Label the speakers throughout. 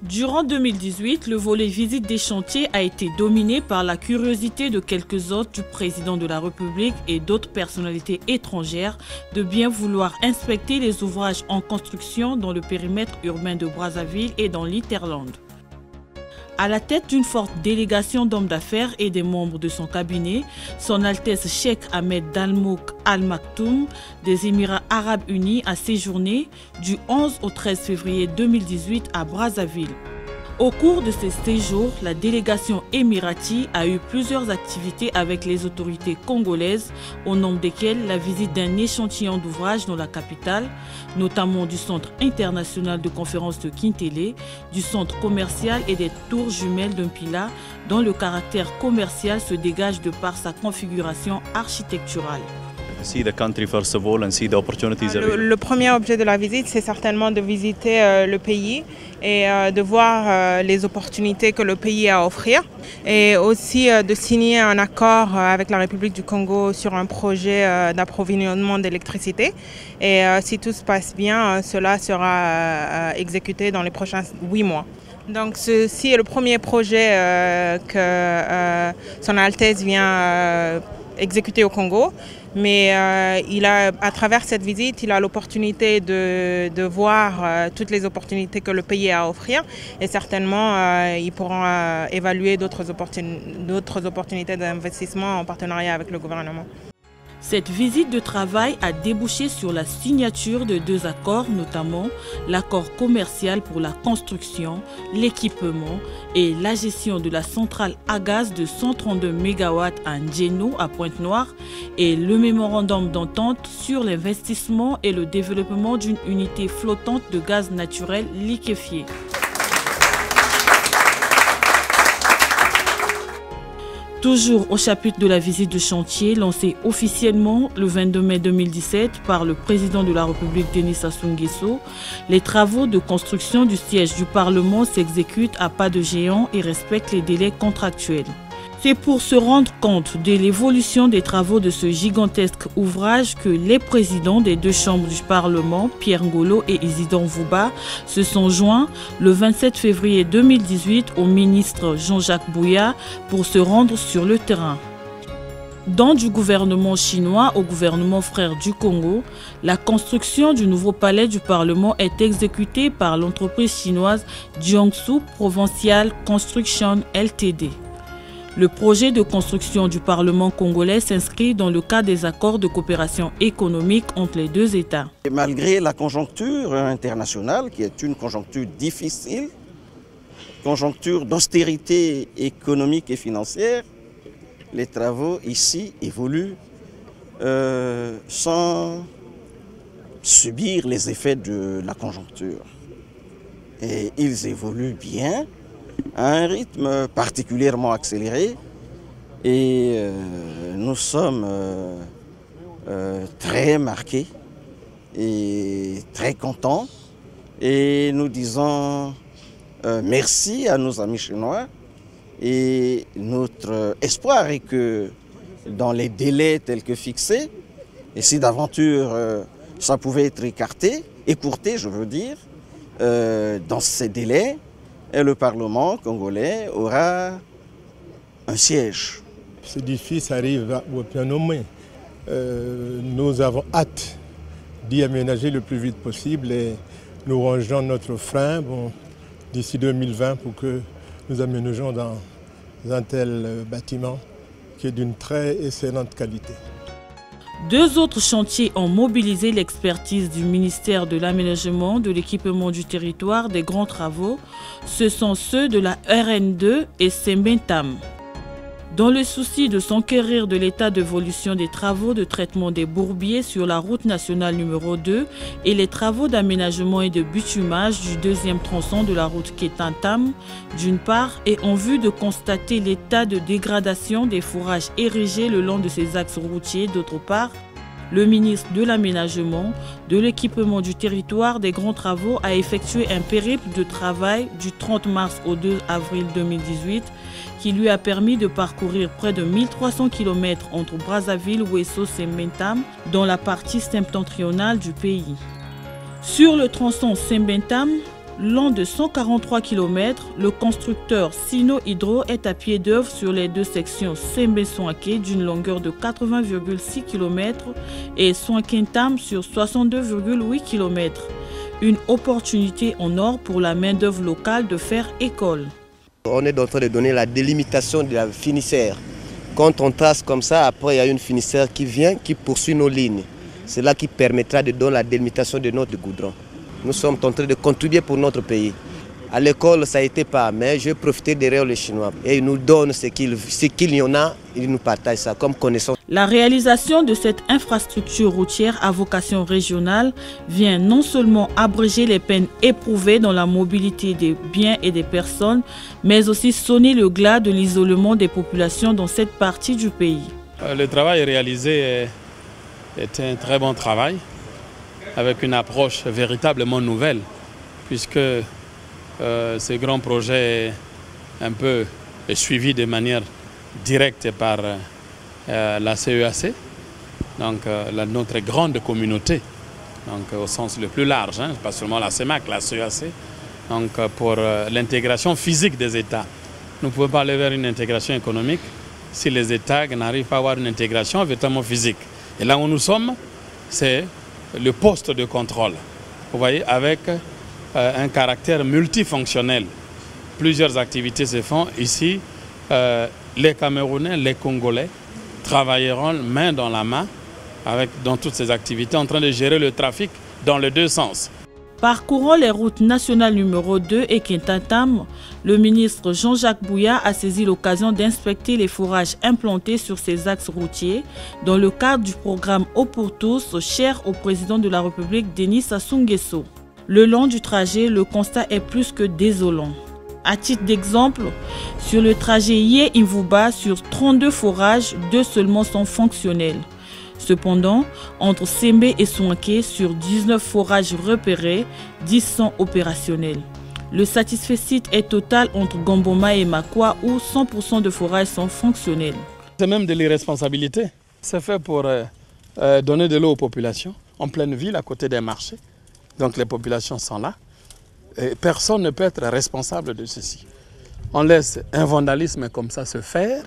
Speaker 1: Durant 2018, le volet visite des chantiers a été dominé par la curiosité de quelques hôtes du président de la République et d'autres personnalités étrangères de bien vouloir inspecter les ouvrages en construction dans le périmètre urbain de Brazzaville et dans l'Hinterland. À la tête d'une forte délégation d'hommes d'affaires et des membres de son cabinet, Son Altesse Cheikh Ahmed Dalmouk Al Maktoum des Émirats Arabes Unis a séjourné du 11 au 13 février 2018 à Brazzaville. Au cours de ces séjours, la délégation émirati a eu plusieurs activités avec les autorités congolaises, au nombre desquelles la visite d'un échantillon d'ouvrages dans la capitale, notamment du Centre international de conférences de Kintélé, du centre commercial et des tours jumelles d'Mpila, dont le caractère commercial se dégage de par sa configuration architecturale.
Speaker 2: Le premier objet de la visite, c'est certainement de visiter le pays et de voir les opportunités que le pays a à offrir et aussi de signer un accord avec la République du Congo sur un projet d'approvisionnement d'électricité. Et si tout se passe bien, cela sera exécuté dans les prochains 8 mois. Donc ceci est le premier projet que Son Altesse vient exécuté au Congo, mais à travers cette visite, il a l'opportunité de voir toutes les opportunités que le pays a à offrir et certainement ils pourront évaluer d'autres opportunités d'investissement en partenariat avec le gouvernement.
Speaker 1: Cette visite de travail a débouché sur la signature de 2 accords, notamment l'accord commercial pour la construction, l'équipement et la gestion de la centrale à gaz de 132 MW à Ndjeno à Pointe-Noire et le mémorandum d'entente sur l'investissement et le développement d'une unité flottante de gaz naturel liquéfié. Toujours au chapitre de la visite de chantier lancée officiellement le 22 mai 2017 par le président de la République Denis Sassou Nguesso, les travaux de construction du siège du Parlement s'exécutent à pas de géant et respectent les délais contractuels. C'est pour se rendre compte de l'évolution des travaux de ce gigantesque ouvrage que les présidents des 2 chambres du Parlement, Pierre Ngolo et Isidore Mvouba, se sont joints le 27 février 2018 au ministre Jean-Jacques Bouya pour se rendre sur le terrain. Dans du gouvernement chinois au gouvernement frère du Congo, la construction du nouveau palais du Parlement est exécutée par l'entreprise chinoise Jiangsu Provincial Construction Ltd. Le projet de construction du Parlement congolais s'inscrit dans le cadre des accords de coopération économique entre les 2 États.
Speaker 3: Et malgré la conjoncture internationale, qui est une conjoncture difficile, conjoncture d'austérité économique et financière, les travaux ici évoluent sans subir les effets de la conjoncture. Et ils évoluent bien, à un rythme particulièrement accéléré et nous sommes très marqués et très contents et nous disons merci à nos amis chinois et notre espoir est que dans les délais tels que fixés, et si d'aventure ça pouvait être écourté je veux dire, dans ces délais, et le Parlement congolais aura un siège.
Speaker 4: Cet édifice arrive au bien nommé. Nous avons hâte d'y aménager le plus vite possible et nous rangeons notre frein d'ici 2020 pour que nous aménageons dans un tel bâtiment qui est d'une très excellente qualité.
Speaker 1: 2 autres chantiers ont mobilisé l'expertise du ministère de l'Aménagement, de l'Équipement du Territoire, des Grands Travaux. Ce sont ceux de la RN2 et Sembintam. Dans le souci de s'enquérir de l'état d'évolution des travaux de traitement des bourbiers sur la route nationale numéro 2 et les travaux d'aménagement et de bitumage du 2e tronçon de la route Ketantam, d'une part, et en vue de constater l'état de dégradation des fourrages érigés le long de ces axes routiers, d'autre part, le ministre de l'Aménagement, de l'Équipement du Territoire, des Grands Travaux a effectué un périple de travail du 30 mars au 2 avril 2018 qui lui a permis de parcourir près de 1300 km entre Brazzaville, Ouesso et Sembintam dans la partie septentrionale du pays. Sur le tronçon Sembintam, Long de 143 km, le constructeur Sino Hydro est à pied d'œuvre sur les deux sections Sembe-Soanké d'une longueur de 80,6 km et Soanké-Ntam sur 62,8 km. Une opportunité en or pour la main-d'œuvre locale de faire école.
Speaker 5: On est en train de donner la délimitation de la finissère. Quand on trace comme ça, après il y a une finissère qui vient, qui poursuit nos lignes. C'est là qui permettra de donner la délimitation de notre goudron. Nous sommes en train de contribuer pour notre pays. À l'école, ça a été pas, mais je vais profiter derrière les Chinois. Et ils nous donnent ce qu'il y en a, ils nous partagent ça comme connaissance.
Speaker 1: La réalisation de cette infrastructure routière à vocation régionale vient non seulement abréger les peines éprouvées dans la mobilité des biens et des personnes, mais aussi sonner le glas de l'isolement des populations dans cette partie du pays.
Speaker 6: Le travail réalisé est un très bon travail, avec une approche véritablement nouvelle, puisque ce grand projet est suivi de manière directe par la CEAC, donc notre grande communauté, donc au sens le plus large, pas seulement la CEMAC, la CEAC, donc pour l'intégration physique des États. Nous ne pouvons pas aller vers une intégration économique si les États n'arrivent pas à avoir une intégration véritablement physique. Et là où nous sommes, c'est le poste de contrôle, vous voyez, avec un caractère multifonctionnel. Plusieurs activités se font ici. Les Camerounais, les Congolais travailleront main dans la main dans toutes ces activités, en train de gérer le trafic dans les deux sens.
Speaker 1: Parcourant les routes nationales numéro 2 et Kintantam, le ministre Jean-Jacques Bouya a saisi l'occasion d'inspecter les forages implantés sur ces axes routiers dans le cadre du programme Eau pour tous, cher au président de la République Denis Sassou Nguesso. Le long du trajet, le constat est plus que désolant. À titre d'exemple, sur le trajet Yé-Imvouba, sur 32 forages, 2 seulement sont fonctionnels. Cependant, entre Sembe et Soanké, sur 19 forages repérés, 10 sont opérationnels. Le satisfecit est total entre Gomboma et Makwa, où 100% de forages sont fonctionnels.
Speaker 6: C'est même de l'irresponsabilité. C'est fait pour donner de l'eau aux populations, en pleine ville, à côté des marchés. Donc les populations sont là. Et personne ne peut être responsable de ceci. On laisse un vandalisme comme ça se faire.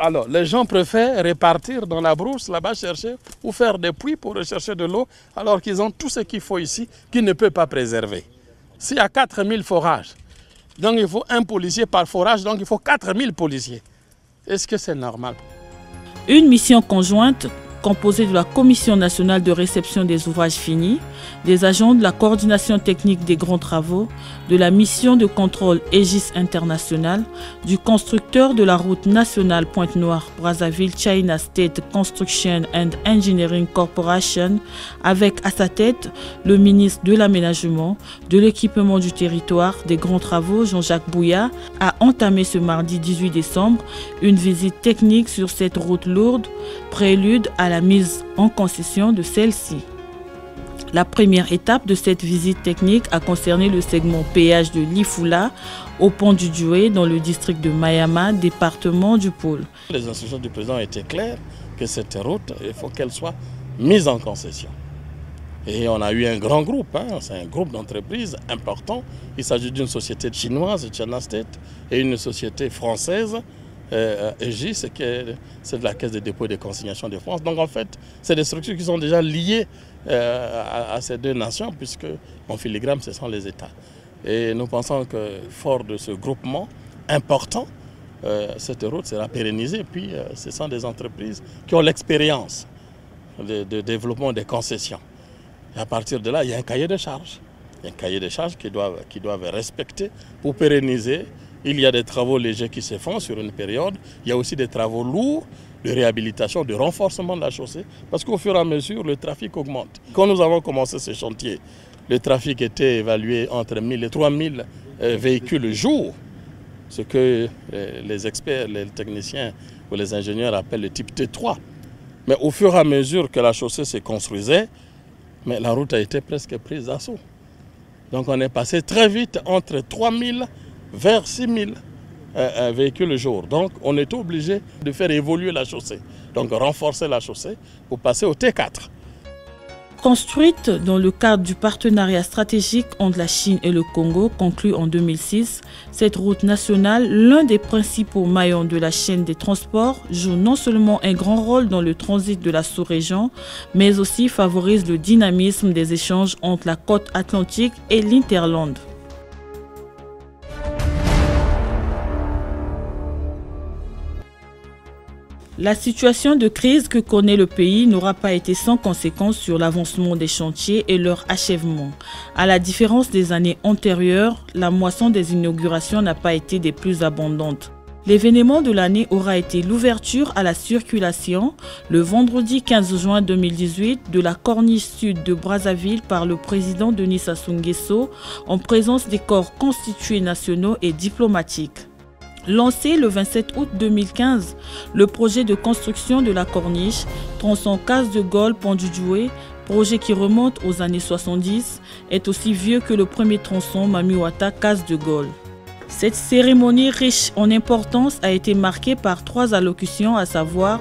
Speaker 6: Alors, les gens préfèrent repartir dans la brousse, là-bas, chercher ou faire des puits pour rechercher de l'eau, alors qu'ils ont tout ce qu'il faut ici, qu'ils ne peuvent pas préserver. S'il y a 4000 forages, donc il faut un policier par forage, donc il faut 4000 policiers. Est-ce que c'est normal?
Speaker 1: Une mission conjointe composée de la Commission nationale de réception des ouvrages finis, des agents de la coordination technique des grands travaux, de la mission de contrôle Aegis International, du constructeur de la route nationale Pointe-Noire Brazzaville China State Construction and Engineering Corporation, avec à sa tête le ministre de l'Aménagement, de l'équipement du territoire, des grands travaux Jean-Jacques Bouya, a entamé ce mardi 18 décembre une visite technique sur cette route lourde, prélude à la mise en concession de celle-ci. La première étape de cette visite technique a concerné le segment péage de Lifula au pont du Djoué dans le district de Mayama, département du Pôle.
Speaker 6: Les instructions du président étaient claires que cette route, il faut qu'elle soit mise en concession. Et on a eu un grand groupe, c'est un groupe d'entreprises important. Il s'agit d'une société chinoise, China State, et une société française, Aegis, c'est de la Caisse de dépôt et de consignation de France. Donc en fait, c'est des structures qui sont déjà liées à ces deux nations, puisque en filigrane, ce sont les États. Et nous pensons que fort de ce groupement important, cette route sera pérennisée. Puis ce sont des entreprises qui ont l'expérience de développement des concessions. Et à partir de là, il y a un cahier de charges. Un cahier de charges qu'ils doivent respecter pour pérenniser. Il y a des travaux légers qui se font sur une période. Il y a aussi des travaux lourds de réhabilitation, de renforcement de la chaussée. Parce qu'au fur et à mesure, le trafic augmente. Quand nous avons commencé ce chantier, le trafic était évalué entre 1000 et 3000 véhicules le jour. Ce que les experts, les techniciens ou les ingénieurs appellent le type T3. Mais au fur et à mesure que la chaussée se construisait, mais la route a été presque prise d'assaut. Donc on est passé très vite entre 3000 vers 6000 véhicules le jour. Donc on est obligé de faire évoluer la chaussée. Donc renforcer la chaussée pour passer au T4.
Speaker 1: Construite dans le cadre du partenariat stratégique entre la Chine et le Congo, conclu en 2006, cette route nationale, l'un des principaux maillons de la chaîne des transports, joue non seulement un grand rôle dans le transit de la sous-région, mais aussi favorise le dynamisme des échanges entre la côte atlantique et l'Hinterland. La situation de crise que connaît le pays n'aura pas été sans conséquence sur l'avancement des chantiers et leur achèvement. À la différence des années antérieures, la moisson des inaugurations n'a pas été des plus abondantes. L'événement de l'année aura été l'ouverture à la circulation, le vendredi 15 juin 2018, de la corniche sud de Brazzaville par le président Denis Sassou Nguesso en présence des corps constitués nationaux et diplomatiques. Lancé le 27 août 2015, le projet de construction de la corniche, tronçon Case de Gaulle Pont-du-Doué, projet qui remonte aux années 70, est aussi vieux que le premier tronçon Mamiwata Case de Gaulle. Cette cérémonie riche en importance a été marquée par 3 allocutions, à savoir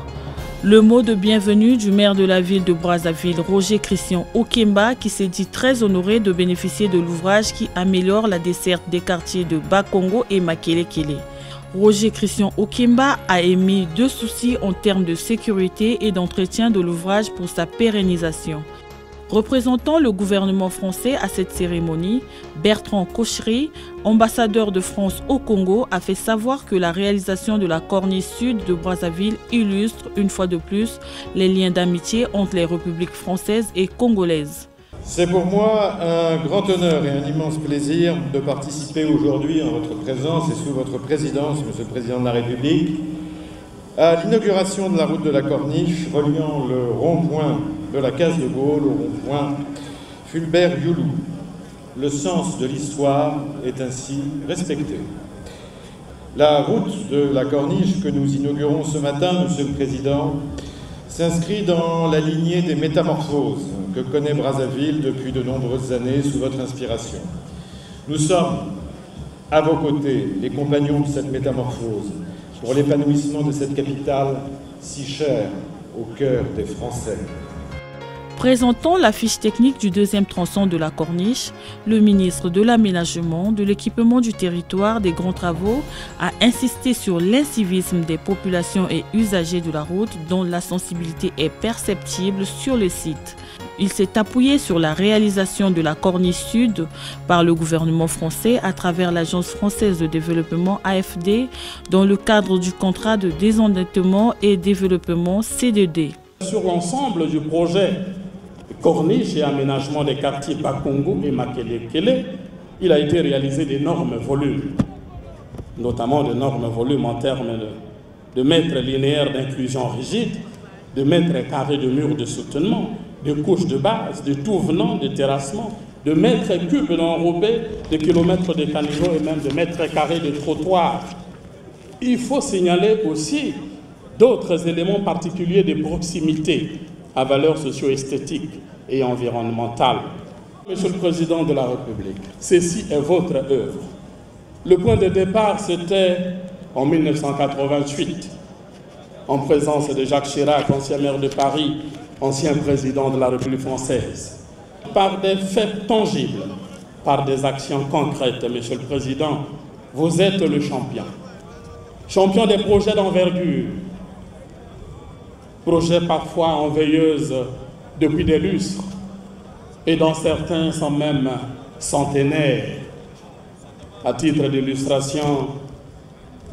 Speaker 1: le mot de bienvenue du maire de la ville de Brazzaville, Roger Christian Okemba, qui s'est dit très honoré de bénéficier de l'ouvrage qui améliore la desserte des quartiers de Bakongo et Makelekele. Roger Christian Okemba a émis 2 soucis en termes de sécurité et d'entretien de l'ouvrage pour sa pérennisation. Représentant le gouvernement français à cette cérémonie, Bertrand Cochery, ambassadeur de France au Congo, a fait savoir que la réalisation de la corniche sud de Brazzaville illustre une fois de plus les liens d'amitié entre les républiques françaises et congolaises.
Speaker 7: C'est pour moi un grand honneur et un immense plaisir de participer aujourd'hui en votre présence et sous votre présidence, Monsieur le Président de la République, à l'inauguration de la route de la Corniche reliant le rond-point de la Case de Gaulle au rond-point Fulbert-Youlou. Le sens de l'histoire est ainsi respecté. La route de la Corniche que nous inaugurons ce matin, Monsieur le Président, s'inscrit dans la lignée des métamorphoses que connaît Brazzaville depuis de nombreuses années sous votre inspiration. Nous sommes à vos côtés, les compagnons de cette métamorphose, pour l'épanouissement de cette capitale si chère au cœur des Français.
Speaker 1: Présentant la fiche technique du 2e tronçon de la Corniche, le ministre de l'Aménagement, de l'Équipement du Territoire, des Grands Travaux a insisté sur l'incivisme des populations et usagers de la route dont la sensibilité est perceptible sur le site. Il s'est appuyé sur la réalisation de la Corniche Sud par le gouvernement français à travers l'Agence française de développement AFD dans le cadre du contrat de désendettement et développement CDD.
Speaker 8: Sur l'ensemble du projet Corniche et aménagement des quartiers Bakongo et Makelekele, il a été réalisé d'énormes volumes, notamment d'énormes volumes en termes de mètres linéaires d'inclusion rigide, de mètres carrés de murs de soutenement, de couches de base, de tout venant, de terrassement, de mètres cubes d'enrobés, de kilomètres de caniveaux et même de mètres carrés de trottoirs. Il faut signaler aussi d'autres éléments particuliers de proximité à valeur socio-esthétique et environnementale. Monsieur le Président de la République, ceci est votre œuvre. Le point de départ, c'était en 1988, en présence de Jacques Chirac, ancien maire de Paris, ancien président de la République française. Par des faits tangibles, par des actions concrètes, Monsieur le Président, vous êtes le champion. Champion des projets d'envergure, projets parfois en veilleuse depuis des lustres, et dont certains sont même centenaires. À titre d'illustration,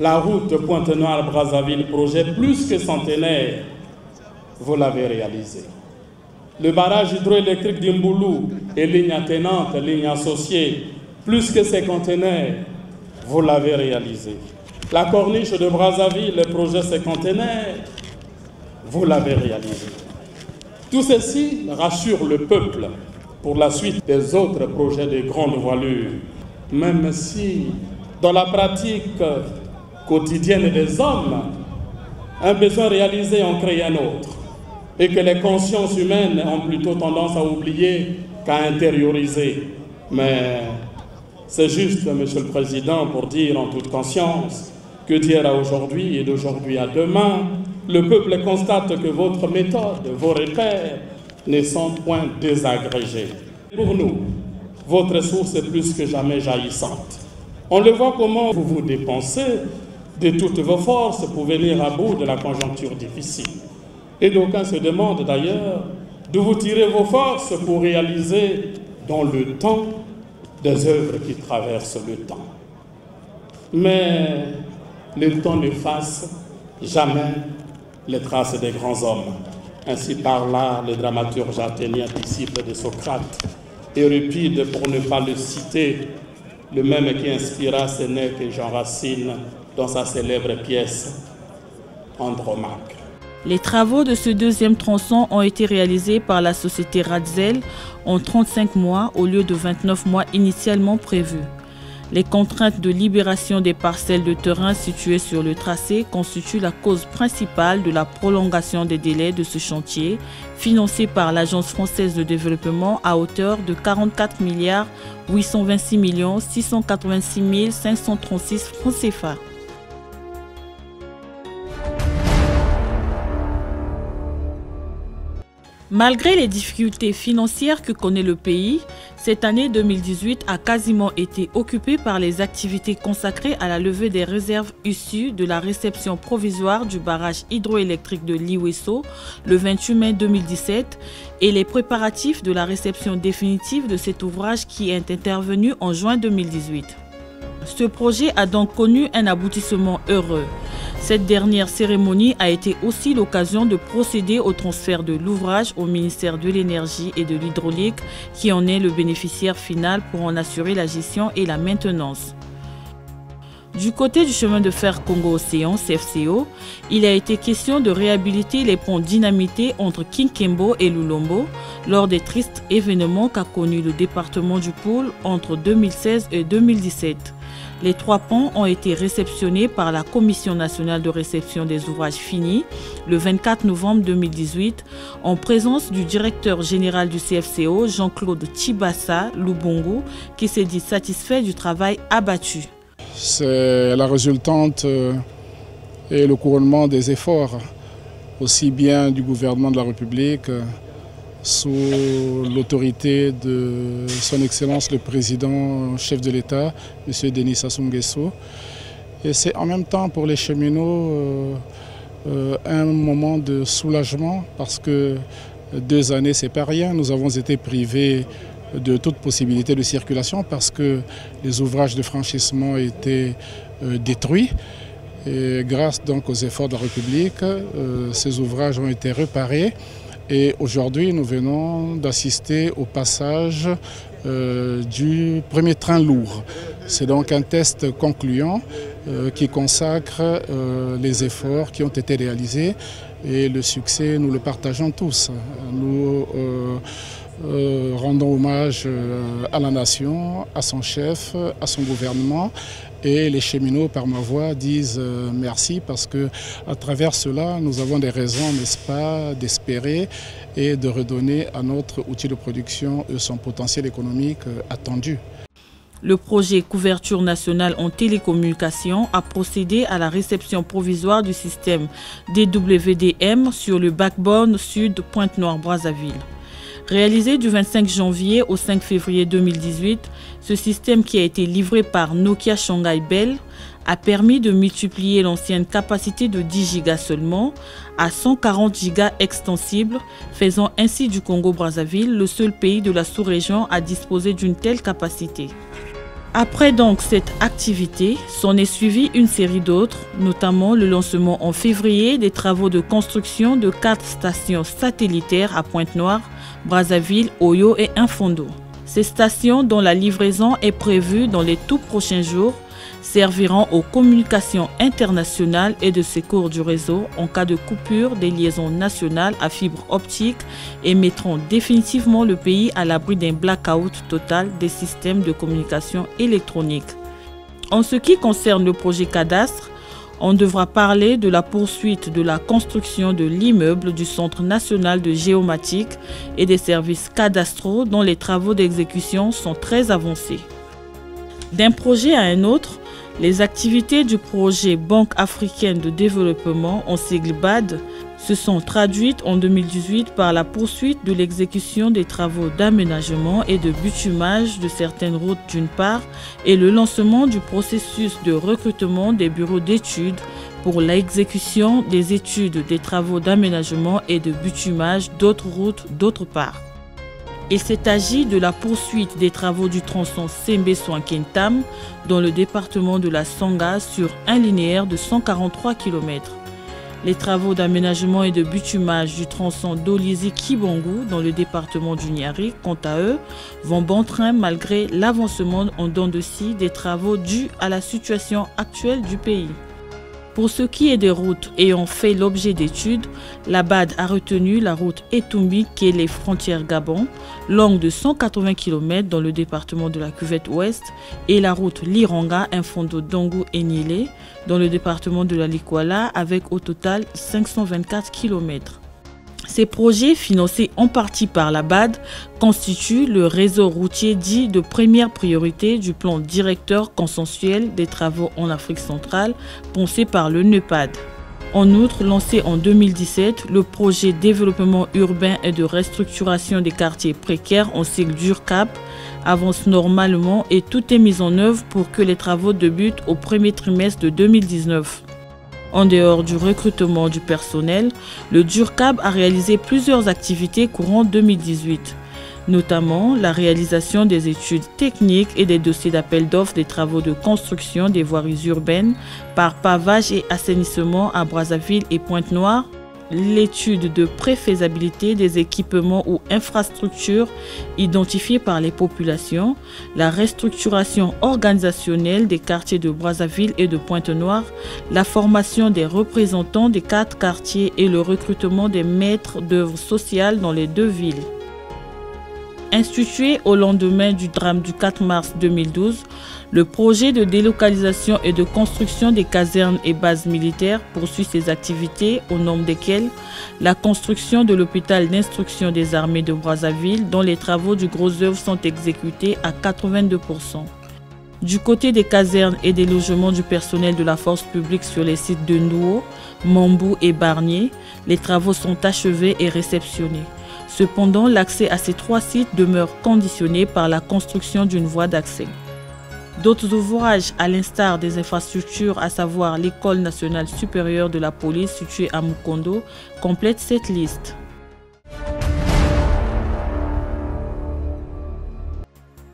Speaker 8: la route Pointe-Noire-Brazzaville, projet plus que centenaire, vous l'avez réalisé. Le barrage hydroélectrique d'Imboulou et ligne attenante, ligne associée, plus que cinquantenaire, vous l'avez réalisé. La corniche de Brazzaville, le projet cinquantenaire, vous l'avez réalisé. Tout ceci rassure le peuple pour la suite des autres projets de grande voilure, même si dans la pratique quotidienne des hommes, un besoin réalisé en crée un autre, et que les consciences humaines ont plutôt tendance à oublier qu'à intérioriser. Mais c'est juste, Monsieur le Président, pour dire en toute conscience que d'hier à aujourd'hui et d'aujourd'hui à demain, le peuple constate que votre méthode, vos repères, ne sont point désagrégés. Pour nous, votre source est plus que jamais jaillissante. On le voit comment vous vous dépensez de toutes vos forces pour venir à bout de la conjoncture difficile. Et d'aucuns se demandent d'ailleurs d'où vous tirez vos forces pour réaliser dans le temps des œuvres qui traversent le temps. Mais le temps n'efface jamais les traces des grands hommes. Ainsi parla le dramaturge athénien disciple de Socrate, Euripide pour ne pas le citer, le même qui inspira Sénèque et Jean Racine dans sa célèbre pièce Andromaque.
Speaker 1: Les travaux de ce deuxième tronçon ont été réalisés par la société Radzel en 35 mois au lieu de 29 mois initialement prévus. Les contraintes de libération des parcelles de terrain situées sur le tracé constituent la cause principale de la prolongation des délais de ce chantier, financé par l'Agence française de développement à hauteur de 44 826 686 536 francs CFA. Malgré les difficultés financières que connaît le pays, cette année 2018 a quasiment été occupée par les activités consacrées à la levée des réserves issues de la réception provisoire du barrage hydroélectrique de Liwesso le 28 mai 2017 et les préparatifs de la réception définitive de cet ouvrage qui est intervenu en juin 2018. Ce projet a donc connu un aboutissement heureux. Cette dernière cérémonie a été aussi l'occasion de procéder au transfert de l'ouvrage au ministère de l'Énergie et de l'Hydraulique, qui en est le bénéficiaire final pour en assurer la gestion et la maintenance. Du côté du chemin de fer Congo-Océan, CFCO, il a été question de réhabiliter les ponts dynamités entre Kinkembo et Lulombo lors des tristes événements qu'a connus le département du Poul entre 2016 et 2017. Les 3 ponts ont été réceptionnés par la Commission nationale de réception des ouvrages finis le 24 novembre 2018 en présence du directeur général du CFCO, Jean-Claude Tchibassa Lubongo, qui s'est dit satisfait du travail abattu.
Speaker 9: C'est la résultante et le couronnement des efforts aussi bien du gouvernement de la République sous l'autorité de son Excellence le Président chef de l'État, M. Denis Sassou Nguesso. Et c'est en même temps pour les cheminots un moment de soulagement parce que 2 années, c'est pas rien. Nous avons été privés de toute possibilité de circulation parce que les ouvrages de franchissement étaient détruits. Et grâce donc aux efforts de la République, ces ouvrages ont été réparés. Et aujourd'hui, nous venons d'assister au passage du premier train lourd. C'est donc un test concluant qui consacre les efforts qui ont été réalisés et le succès, nous le partageons tous. Nous rendons hommage à la nation, à son chef, à son gouvernement. Et les cheminots, par ma voix, disent merci parce qu'à travers cela, nous avons des raisons, n'est-ce pas, d'espérer et de redonner à notre outil de production son potentiel économique attendu.
Speaker 1: Le projet Couverture nationale en télécommunications a procédé à la réception provisoire du système DWDM sur le backbone sud Pointe-Noire-Brazzaville. Réalisé du 25 janvier au 5 février 2018, ce système qui a été livré par Nokia Shanghai Bell a permis de multiplier l'ancienne capacité de 10 Go seulement à 140 Go extensibles, faisant ainsi du Congo-Brazzaville le seul pays de la sous-région à disposer d'une telle capacité. Après donc cette activité, s'en est suivi une série d'autres, notamment le lancement en février des travaux de construction de 4 stations satellitaires à Pointe-Noire, Brazzaville, Oyo et Infondo. Ces stations, dont la livraison est prévue dans les tout prochains jours, serviront aux communications internationales et de secours du réseau en cas de coupure des liaisons nationales à fibre optique et mettront définitivement le pays à l'abri d'un blackout total des systèmes de communication électronique. En ce qui concerne le projet cadastre, on devra parler de la poursuite de la construction de l'immeuble du Centre national de géomatique et des services cadastraux dont les travaux d'exécution sont très avancés. D'un projet à un autre, les activités du projet Banque africaine de développement, en sigle BAD, se sont traduites en 2018 par la poursuite de l'exécution des travaux d'aménagement et de bitumage de certaines routes d'une part et le lancement du processus de recrutement des bureaux d'études pour l'exécution des études des travaux d'aménagement et de bitumage d'autres routes d'autre part. Il s'est agi de la poursuite des travaux du tronçon Sembe-Soinkentam dans le département de la Sangha sur un linéaire de 143 km. Les travaux d'aménagement et de bitumage du tronçon Dolizy-Kibongu dans le département du Niari, quant à eux, vont bon train malgré l'avancement en dents de scie des travaux dus à la situation actuelle du pays. Pour ce qui est des routes ayant fait l'objet d'études, la BAD a retenu la route Etumbi-Kélé frontière Gabon, longue de 180 km dans le département de la Cuvette Ouest, et la route Liranga-Infondo-Dongo-Enyélé dans le département de la Likwala avec au total 524 km. Ces projets, financés en partie par la BAD, constituent le réseau routier dit de première priorité du plan directeur consensuel des travaux en Afrique centrale, pensé par le NEPAD. En outre, lancé en 2017, le projet développement urbain et de restructuration des quartiers précaires en sigle DURCAP avance normalement et tout est mis en œuvre pour que les travaux débutent au premier trimestre de 2019. En dehors du recrutement du personnel, le DURCAP a réalisé plusieurs activités courant 2018, notamment la réalisation des études techniques et des dossiers d'appel d'offres des travaux de construction des voiries urbaines par pavage et assainissement à Brazzaville et Pointe-Noire, l'étude de préfaisabilité des équipements ou infrastructures identifiés par les populations, la restructuration organisationnelle des quartiers de Brazzaville et de Pointe-Noire, la formation des représentants des 4 quartiers et le recrutement des maîtres d'œuvre sociales dans les 2 villes. Institué au lendemain du drame du 4 mars 2012, le projet de délocalisation et de construction des casernes et bases militaires poursuit ses activités, au nombre desquelles la construction de l'hôpital d'instruction des armées de Brazzaville, dont les travaux du gros œuvre sont exécutés à 82%. Du côté des casernes et des logements du personnel de la force publique sur les sites de Ndouo, Mambou et Barnier, les travaux sont achevés et réceptionnés. Cependant, l'accès à ces 3 sites demeure conditionné par la construction d'une voie d'accès. D'autres ouvrages, à l'instar des infrastructures, à savoir l'École nationale supérieure de la police située à Mukondo, complètent cette liste.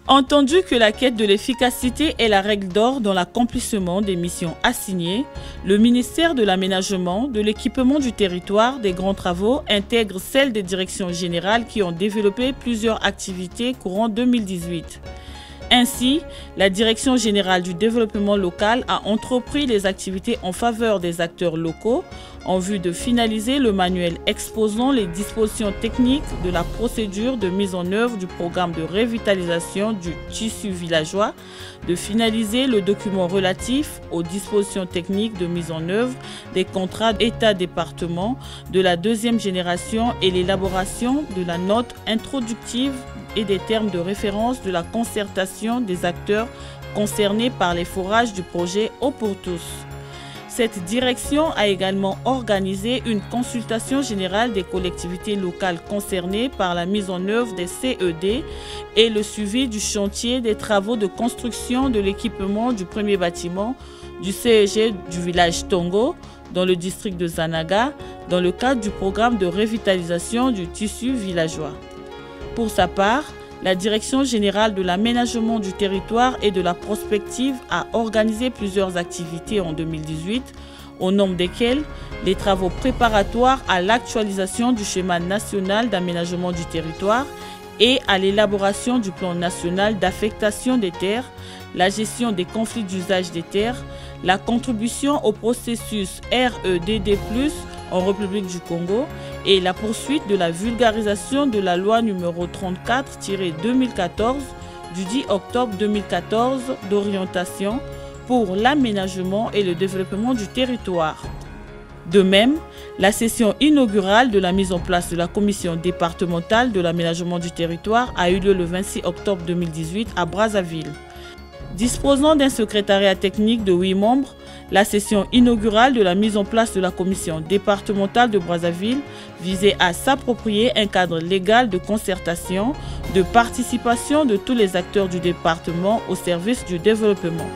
Speaker 1: Entendu que la quête de l'efficacité est la règle d'or dans l'accomplissement des missions assignées, le ministère de l'Aménagement, de l'Équipement du Territoire, des Grands Travaux intègre celle des directions générales qui ont développé plusieurs activités courant 2018. Ainsi, la Direction générale du développement local a entrepris les activités en faveur des acteurs locaux en vue de finaliser le manuel exposant les dispositions techniques de la procédure de mise en œuvre du programme de revitalisation du tissu villageois, de finaliser le document relatif aux dispositions techniques de mise en œuvre des contrats État-département de la 2e génération et l'élaboration de la note introductive et des termes de référence de la concertation des acteurs concernés par les forages du projet Eau pour tous. Cette direction a également organisé une consultation générale des collectivités locales concernées par la mise en œuvre des CED et le suivi du chantier des travaux de construction de l'équipement du premier bâtiment du CEG du village Tongo dans le district de Zanaga dans le cadre du programme de revitalisation du tissu villageois. Pour sa part, la Direction générale de l'aménagement du territoire et de la prospective a organisé plusieurs activités en 2018, au nombre desquelles les travaux préparatoires à l'actualisation du schéma national d'aménagement du territoire et à l'élaboration du plan national d'affectation des terres, la gestion des conflits d'usage des terres, la contribution au processus REDD+, en République du Congo et la poursuite de la vulgarisation de la loi numéro 34-2014 du 10 octobre 2014 d'orientation pour l'aménagement et le développement du territoire. De même, la session inaugurale de la mise en place de la commission départementale de l'aménagement du territoire a eu lieu le 26 octobre 2018 à Brazzaville. Disposant d'un secrétariat technique de 8 membres, La session inaugurale de la mise en place de la commission départementale de Brazzaville visait à s'approprier un cadre légal de concertation, de participation de tous les acteurs du département au service du développement.